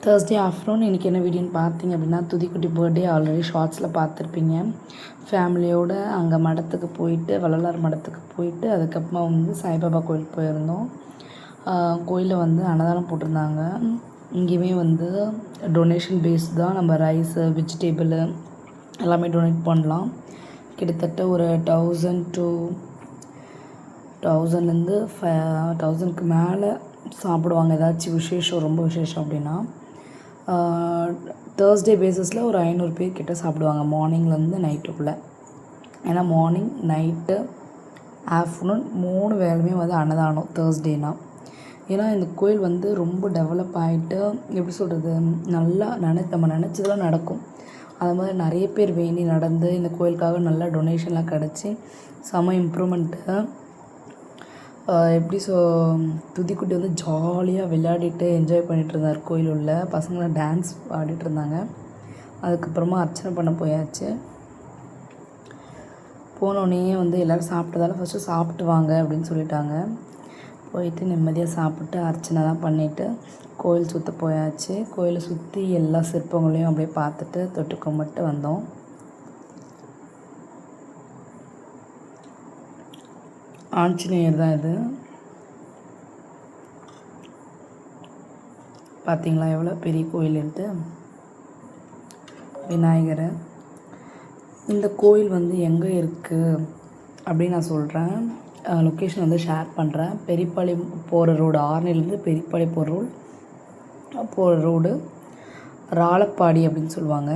Thursday afternoon இன்றைக்கி என்ன வீடியோன்னு பார்த்தீங்க அப்படின்னா துதிக்குட்டி பர்த்டே ஆல்ரெடி ஷார்ட்ஸில் பார்த்துருப்பீங்க. ஃபேமிலியோடு அங்கே மடத்துக்கு போயிட்டு வள்ளலார் மடத்துக்கு போயிட்டு அதுக்கப்புறமா வந்து சாய்பாபா கோயிலுக்கு போயிருந்தோம். கோயிலில் வந்து அன்னதானம் போட்டிருந்தாங்க. இங்கேயுமே வந்து டொனேஷன் பேஸ் தான். நம்ம ரைஸு வெஜிடேபிள் எல்லாமே டொனேட் பண்ணலாம். கிட்டத்தட்ட ஒரு 1000 to 1000லேருந்து 1000க்கு மேலே சாப்பிடுவாங்க. ஏதாச்சும் விசேஷம், ரொம்ப விசேஷம் அப்படின்னா தேர்ஸ்டே பேஸஸில் ஒரு 500 பேர் கிட்ட சாப்பிடுவாங்க மார்னிங்லேருந்து நைட்டுக்குள்ளே. ஏன்னா மார்னிங் நைட்டு ஆஃப்டர்நூன் 3 வேளையுமே வந்து அன்னதானம் தேர்ஸ்டேனா. ஏன்னா இந்த கோயில் வந்து ரொம்ப டெவலப் ஆகிட்டு எப்படி சொல்கிறது, நல்லா நம்ம நினச்சதெல்லாம் நடக்கும். அது மாதிரி நிறைய பேர் வேண்டி நடந்து இந்த கோயிலுக்காக நல்லா டொனேஷன்லாம் கிடச்சி செம இம்ப்ரூவ்மெண்ட்டு. எப்படி துதிக்குட்டி வந்து ஜாலியாக விளையாடிட்டு என்ஜாய் பண்ணிகிட்டு இருந்தார். கோயில் உள்ள பசங்களாம் டான்ஸ் ஆடிட்டு இருந்தாங்க. அதுக்கப்புறமா அர்ச்சனை பண்ண போயாச்சு. போனோடனே வந்து எல்லோரும் சாப்பிட்டதால ஃபஸ்ட்டு சாப்பிட்டு வாங்க அப்படின்னு சொல்லிட்டாங்க. போயிட்டு நிம்மதியாக சாப்பிட்டு அர்ச்சனைலாம் பண்ணிவிட்டு கோயில் சுற்ற போயாச்சு. கோயிலை சுற்றி எல்லா சிற்பங்களையும் அப்படியே பார்த்துட்டு தொட்டு கும்பிட்டு வந்தோம். ஆஞ்சநேயர் தான் இது. பார்த்தீங்களா எவ்வளோ பெரிய கோயிலுன்ட்டு. விநாயகர். இந்த கோயில் வந்து எங்கே இருக்குது அப்படின்னு நான் சொல்கிறேன். லொக்கேஷன் வந்து ஷேர் பண்ணுறேன். பெரியப்பாளையம் போகிற ரோடு, ஆர்னிலேருந்து பெரியப்பாளையம் போகிற ரோடு ராளப்பாடி அப்படின்னு சொல்லுவாங்க.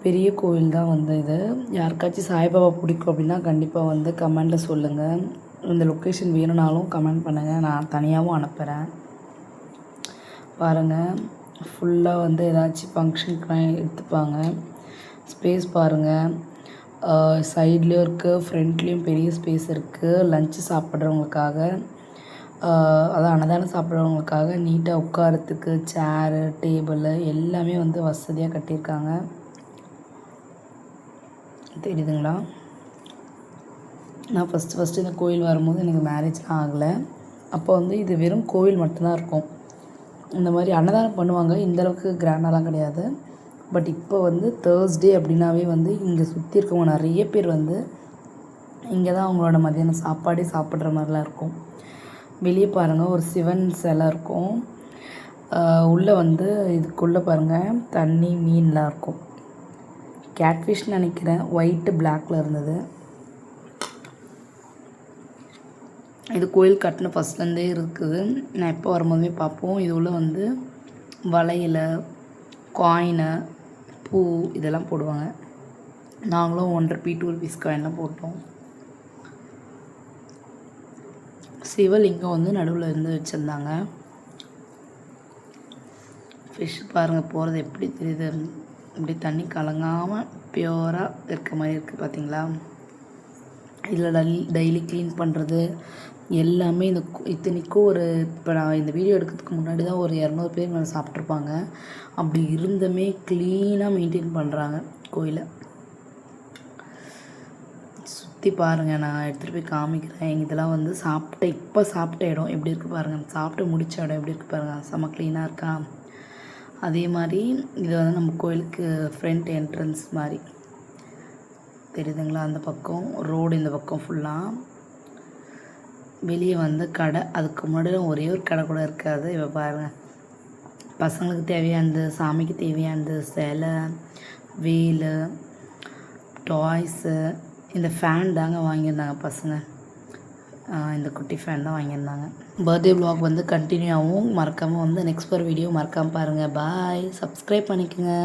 பெரிய கோயில் தான் வந்து இது. யாருக்காச்சும் சாய்பாபா பிடிக்கும் அப்படின்னா கண்டிப்பாக வந்து கமெண்டில் சொல்லுங்கள். இந்த லொக்கேஷன் வேணும்னாலும் கமெண்ட் பண்ணுங்கள், நான் தனியாகவும் அனுப்புகிறேன். பாருங்கள், ஃபுல்லாக வந்து ஏதாச்சும் ஃபங்க்ஷனுக்குலாம் எடுத்துப்பாங்க. ஸ்பேஸ் பாருங்கள், சைட்லேயும் இருக்குது, ஃப்ரண்ட்லேயும் பெரிய ஸ்பேஸ் இருக்குது. லஞ்சு சாப்பிட்றவங்களுக்காக, அதான் அன்னதானம் சாப்பிட்றவங்களுக்காக நீட்டாக உட்காரத்துக்கு சேரு டேபிள் எல்லாமே வந்து வசதியாக கட்டியிருக்காங்க. தெரியுதுங்களா? நான் ஃபஸ்ட்டு இந்த கோயில் வரும்போது எனக்கு மேரேஜ்லாம் ஆகலை. அப்போ வந்து இது வெறும் கோயில் மட்டும்தான் இருக்கும். இந்த மாதிரி அன்னதானம் பண்ணுவாங்க, இந்தளவுக்கு கிராண்டாலாம் கிடையாது. பட் இப்போ வந்து தேர்ஸ்டே அப்படின்னாவே வந்து இங்கே சுற்றி இருக்கவங்க நிறைய பேர் வந்து இங்கே தான் அவங்களோட மதியானம் சாப்பாடே சாப்பிட்ற மாதிரிலாம் இருக்கும். வெளியே பாருங்கள், ஒரு சிவன் சிலை இருக்கும். உள்ளே வந்து இதுக்குள்ளே பாருங்கள் தண்ணி மீன்லாம் இருக்கும். கேட்ஃபிஷ்னு நினைக்கிறேன், ஒயிட்டு பிளாக்கில் இருந்தது. இது கோயில் கட்டின ஃபஸ்ட்லேருந்தே இருக்குது. நான் எப்போ வரும்போதுமே பார்ப்போம். இது உள்ள வந்து வளையல், காயினு, பூ இதெல்லாம் போடுவாங்க. நாங்களும் 1 ரூபி 2 ருபீஸ் காயின்லாம் போட்டோம். சிவலிங்கம் வந்து நடுவில் இருந்து வச்சுருந்தாங்க. ஃபிஷ் பாருங்கள் போகிறது எப்படி தெரியுது, இப்படி தண்ணி கலங்காமல் பியூராக இருக்க மாதிரி இருக்குது. பார்த்தீங்களா? இதில் டெய்லி க்ளீன் பண்ணுறது எல்லாமே இத்தனைக்கும் ஒரு இப்போ நான் இந்த வீடியோ எடுக்கிறதுக்கு முன்னாடி தான் ஒரு 200 பேர் மேலே சாப்பிட்ருப்பாங்க. அப்படி இருந்துமே க்ளீனாக மெயின்டைன் பண்ணுறாங்க கோயிலை. சுற்றி பாருங்கள், நான் எடுத்துகிட்டு போய் காமிக்கிறேன். இதெல்லாம் வந்து இப்போ சாப்பிட்ட இடம் எப்படி இருக்குது பாருங்கள், சாப்பிட்டு முடித்த இடம் எப்படி இருக்குது பாருங்கள், செம்ம க்ளீனாக இருக்கா. அதே மாதிரி இது வந்து நம்ம கோயிலுக்கு ஃப்ரண்ட் என்ட்ரன்ஸ் மாதிரி தெரியுதுங்களா? அந்த பக்கம் ரோடு, இந்த பக்கம் ஃபுல்லாக. வெளியே வந்து கடை, அதுக்கு முன்னாடி ஒரே ஒரு கடை கூட இருக்காது. இப்போ பாருங்கள், பசங்களுக்கு தேவையானது, சாமிக்கு தேவையானது, சிலை, வேலு, டாய்ஸு. இந்த ஃபேன் தாங்க வாங்கியிருந்தாங்க பசங்க. இந்த குட்டி ஃபேன் தான் வாங்கியிருந்தாங்க. பர்த்டே வ்ளாக் வந்து கண்டினியூ ஆகும். மறக்காமல் வந்து நெக்ஸ்ட் வீடியோ மறக்காமல் பாருங்கள். பாய், சப்ஸ்கிரைப் பண்ணிக்கோங்க.